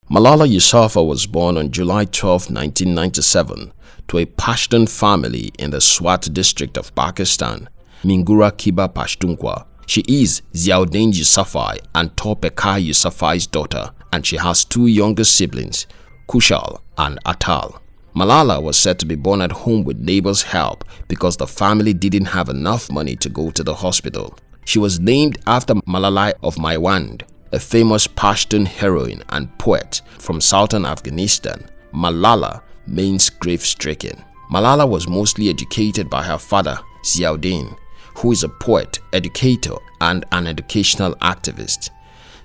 Malala Yousafzai was born on July 12, 1997 to a Pashtun family in the Swat District of Pakistan, Mingora, Khyber Pakhtunkhwa. She is Ziauddin Yousafzai and Pekai Yousafzai's daughter, and she has two younger siblings, Khushal and Atal. Malala was said to be born at home with neighbors' help because the family didn't have enough money to go to the hospital. She was named after Malalai of Maiwand, a famous Pashtun heroine and poet from southern Afghanistan. Malala means grief-stricken. Malala was mostly educated by her father, Ziauddin, who is a poet, educator, and an educational activist.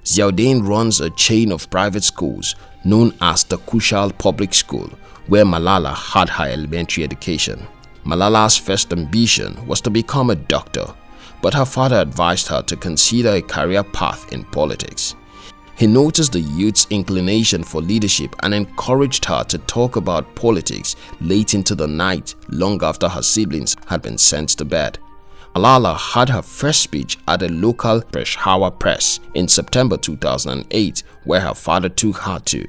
Ziauddin runs a chain of private schools known as the Khushal Public School, where Malala had her elementary education. Malala's first ambition was to become a doctor, but her father advised her to consider a career path in politics. He noticed the youth's inclination for leadership and encouraged her to talk about politics late into the night, long after her siblings had been sent to bed. Malala had her first speech at a local Peshawar press in September 2008, where her father took her to.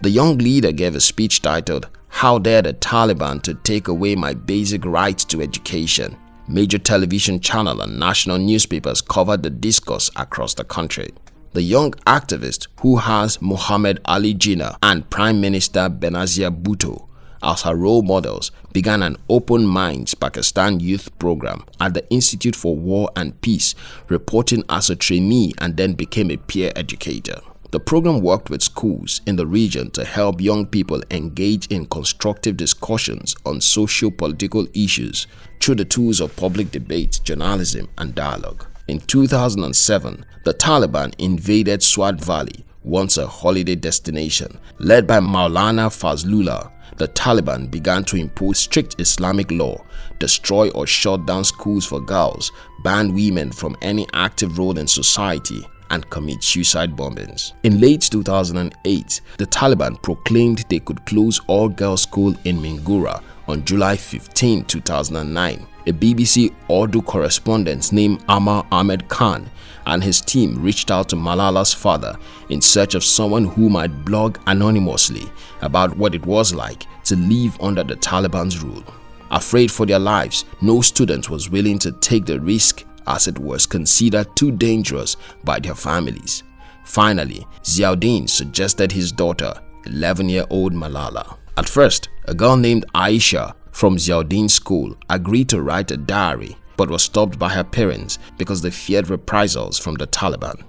The young leader gave a speech titled, "How Dare the Taliban to Take Away My Basic Right to Education?" Major television channel and national newspapers covered the discourse across the country. The young activist, who has Muhammad Ali Jinnah and Prime Minister Benazir Bhutto as her role models, began an Open Minds Pakistan youth program at the Institute for War and Peace, reporting as a trainee and then became a peer educator. The program worked with schools in the region to help young people engage in constructive discussions on socio-political issues through the tools of public debate, journalism, and dialogue. In 2007, the Taliban invaded Swat Valley, once a holiday destination. Led by Maulana Fazlullah, the Taliban began to impose strict Islamic law, destroy or shut down schools for girls, ban women from any active role in society, and commit suicide bombings. In late 2008, the Taliban proclaimed they could close all girls' schools in Mingora on July 15, 2009. A BBC Urdu correspondent named Amar Ahmed Khan and his team reached out to Malala's father in search of someone who might blog anonymously about what it was like to live under the Taliban's rule. Afraid for their lives, no student was willing to take the risk as it was considered too dangerous by their families. Finally, Ziauddin suggested his daughter, 11-year-old Malala. At first, a girl named Aisha from Ziauddin's school agreed to write a diary but was stopped by her parents because they feared reprisals from the Taliban.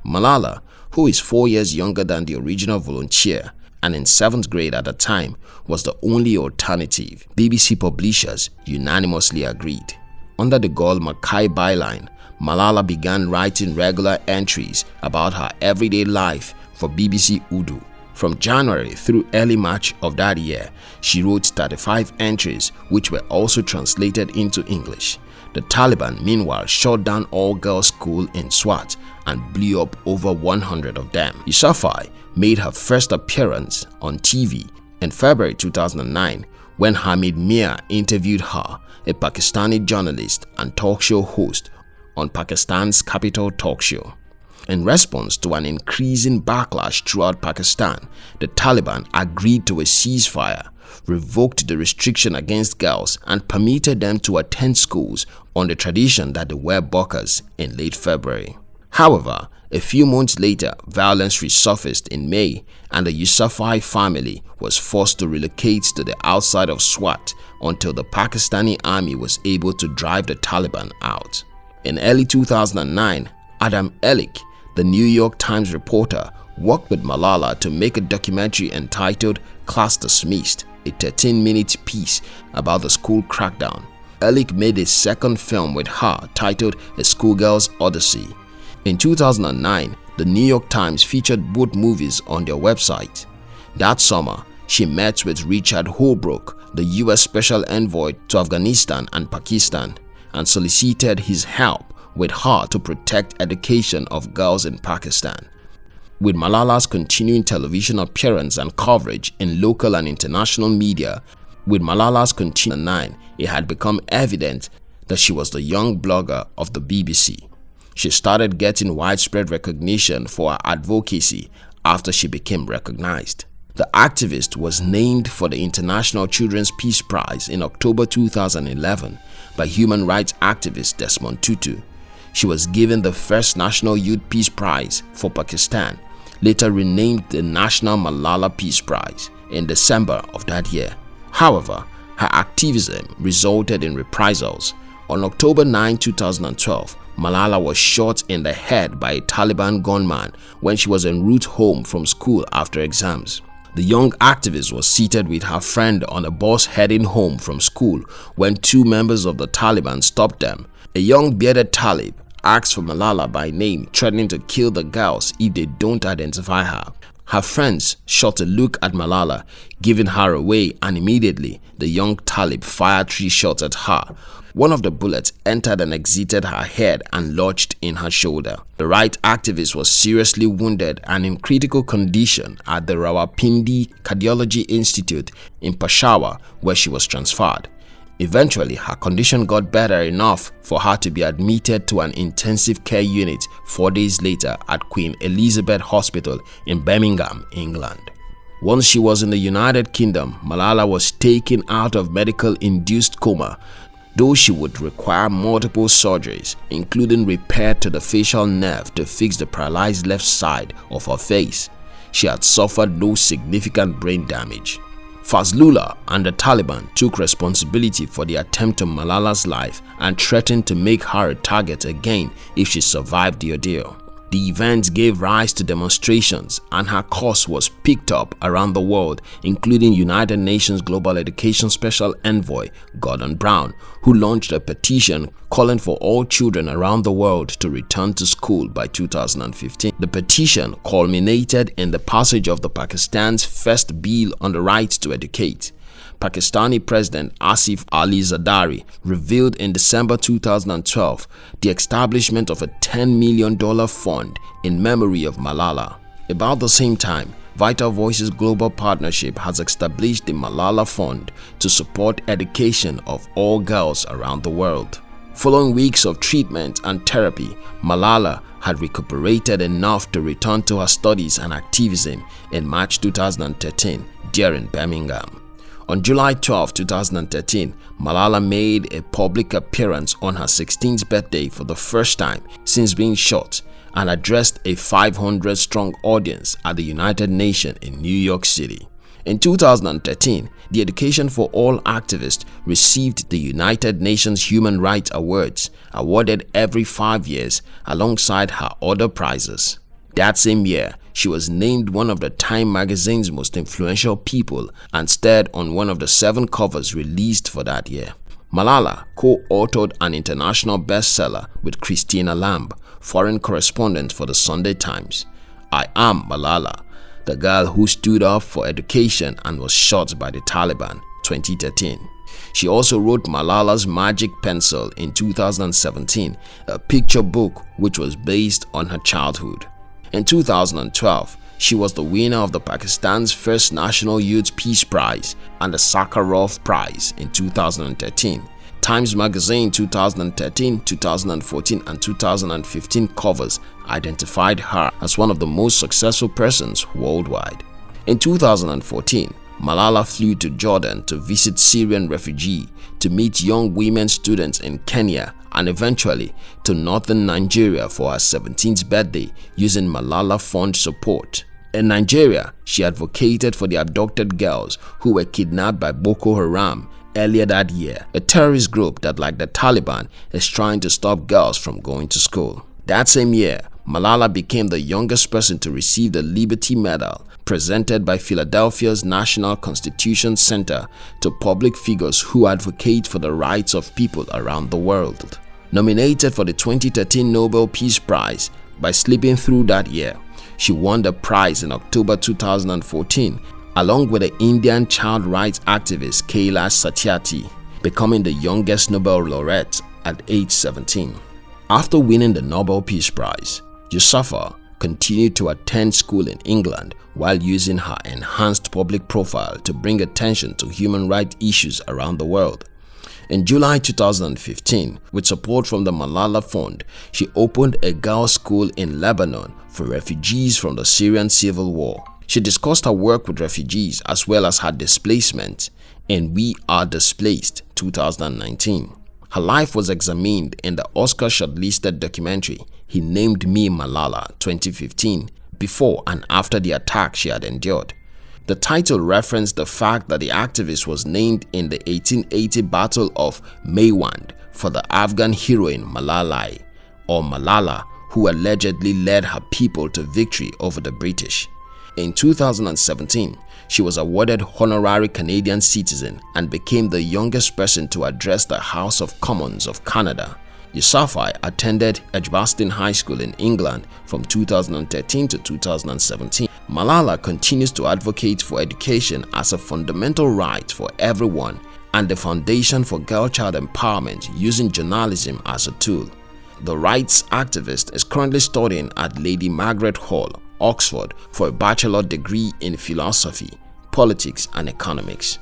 Malala, who is 4 years younger than the original volunteer and in 7th grade at the time, was the only alternative. BBC publishers unanimously agreed. Under the Gul Makai byline, Malala began writing regular entries about her everyday life for BBC Urdu. From January through early March of that year, she wrote 35 entries which were also translated into English. The Taliban meanwhile shut down all girls' schools in Swat and blew up over 100 of them. Yousafzai made her first appearance on TV in February 2009 when Hamid Mia interviewed her, a Pakistani journalist and talk show host, on Pakistan's Capital Talk Show. In response to an increasing backlash throughout Pakistan, the Taliban agreed to a ceasefire, revoked the restriction against girls, and permitted them to attend schools on the tradition that they wear burqas in late February. However, a few months later, violence resurfaced in May and the Yousafzai family was forced to relocate to the outside of Swat until the Pakistani army was able to drive the Taliban out. In early 2009, Adam Elik, the New York Times reporter, worked with Malala to make a documentary entitled Class Dismissed, a 13-minute piece about the school crackdown. Elik made a second film with her titled A Schoolgirl's Odyssey. In 2009, the New York Times featured both movies on their website. That summer, she met with Richard Holbrooke, the US Special Envoy to Afghanistan and Pakistan, and solicited his help with her to protect education of girls in Pakistan. With Malala's continuing television appearance and coverage in local and international media, it had become evident that she was the young blogger of the BBC. She started getting widespread recognition for her advocacy after she became recognized. The activist was named for the International Children's Peace Prize in October 2011 by human rights activist Desmond Tutu. She was given the first National Youth Peace Prize for Pakistan, later renamed the National Malala Peace Prize, in December of that year. However, her activism resulted in reprisals. On October 9, 2012, Malala was shot in the head by a Taliban gunman when she was en route home from school after exams. The young activist was seated with her friend on a bus heading home from school when two members of the Taliban stopped them. A young bearded Talib asked for Malala by name, threatening to kill the girls if they don't identify her. Her friends shot a look at Malala, giving her away, and immediately the young Talib fired 3 shots at her. One of the bullets entered and exited her head and lodged in her shoulder. The right activist was seriously wounded and in critical condition at the Rawalpindi Cardiology Institute in Peshawar, where she was transferred. Eventually, her condition got better enough for her to be admitted to an intensive care unit 4 days later at Queen Elizabeth Hospital in Birmingham, England. Once she was in the United Kingdom, Malala was taken out of medical-induced coma, though she would require multiple surgeries, including repair to the facial nerve to fix the paralyzed left side of her face. She had suffered no significant brain damage. Fazlullah and the Taliban took responsibility for the attempt on Malala's life and threatened to make her a target again if she survived the ordeal. The event gave rise to demonstrations and her cause was picked up around the world, including United Nations Global Education Special Envoy Gordon Brown, who launched a petition calling for all children around the world to return to school by 2015. The petition culminated in the passage of Pakistan's first bill on the right to educate. Pakistani President Asif Ali Zardari revealed in December 2012 the establishment of a $10 million fund in memory of Malala. About the same time, Vital Voices Global Partnership has established the Malala Fund to support education of all girls around the world. Following weeks of treatment and therapy, Malala had recuperated enough to return to her studies and activism in March 2013 during Birmingham. On July 12, 2013, Malala made a public appearance on her 16th birthday for the first time since being shot and addressed a 500-strong audience at the United Nations in New York City. In 2013, the Education for All activist received the United Nations Human Rights Awards, awarded every 5 years alongside her other prizes. That same year, she was named one of the Time magazine's most influential people and starred on one of the 7 covers released for that year. Malala co-authored an international bestseller with Christina Lamb, foreign correspondent for the Sunday Times. I Am Malala, the girl who stood up for education and was shot by the Taliban, 2013. She also wrote Malala's Magic Pencil in 2017, a picture book which was based on her childhood. In 2012, she was the winner of Pakistan's first National Youth Peace Prize and the Sakharov Prize in 2013. Times Magazine 2013, 2014 and 2015 covers identified her as one of the most successful persons worldwide. In 2014, Malala flew to Jordan to visit Syrian refugees, to meet young women students in Kenya, and eventually to northern Nigeria for her 17th birthday using Malala Fund support. In Nigeria, she advocated for the abducted girls who were kidnapped by Boko Haram earlier that year, a terrorist group that, like the Taliban, is trying to stop girls from going to school. That same year, Malala became the youngest person to receive the Liberty Medal, presented by Philadelphia's National Constitution Center to public figures who advocate for the rights of people around the world. Nominated for the 2013 Nobel Peace Prize by slipping through that year, she won the prize in October 2014 along with the Indian child rights activist Kailash Satyarthi, becoming the youngest Nobel laureate at age 17. After winning the Nobel Peace Prize, Yousafzai continued to attend school in England while using her enhanced public profile to bring attention to human rights issues around the world. In July 2015, with support from the Malala Fund, she opened a girls' school in Lebanon for refugees from the Syrian civil war. She discussed her work with refugees as well as her displacement in We Are Displaced 2019. Her life was examined in the Oscar shortlisted documentary He Named Me Malala 2015 before and after the attack she had endured. The title referenced the fact that the activist was named in the 1880 Battle of Maiwand for the Afghan heroine Malalai, or Malala, who allegedly led her people to victory over the British. In 2017, she was awarded honorary Canadian citizen and became the youngest person to address the House of Commons of Canada. Yousafzai attended Edgbaston High School in England from 2013 to 2017. Malala continues to advocate for education as a fundamental right for everyone and the foundation for girl-child empowerment using journalism as a tool. The rights activist is currently studying at Lady Margaret Hall, Oxford for a bachelor degree in philosophy, politics and economics.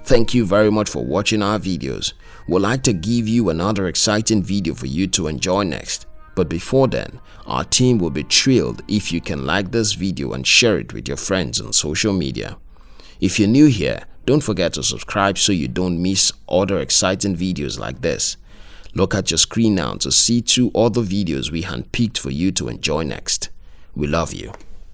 Thank you very much for watching our videos. We'd like to give you another exciting video for you to enjoy next. But before then, our team will be thrilled if you can like this video and share it with your friends on social media. If you're new here, don't forget to subscribe so you don't miss other exciting videos like this. Look at your screen now to see 2 other videos we handpicked for you to enjoy next. We love you.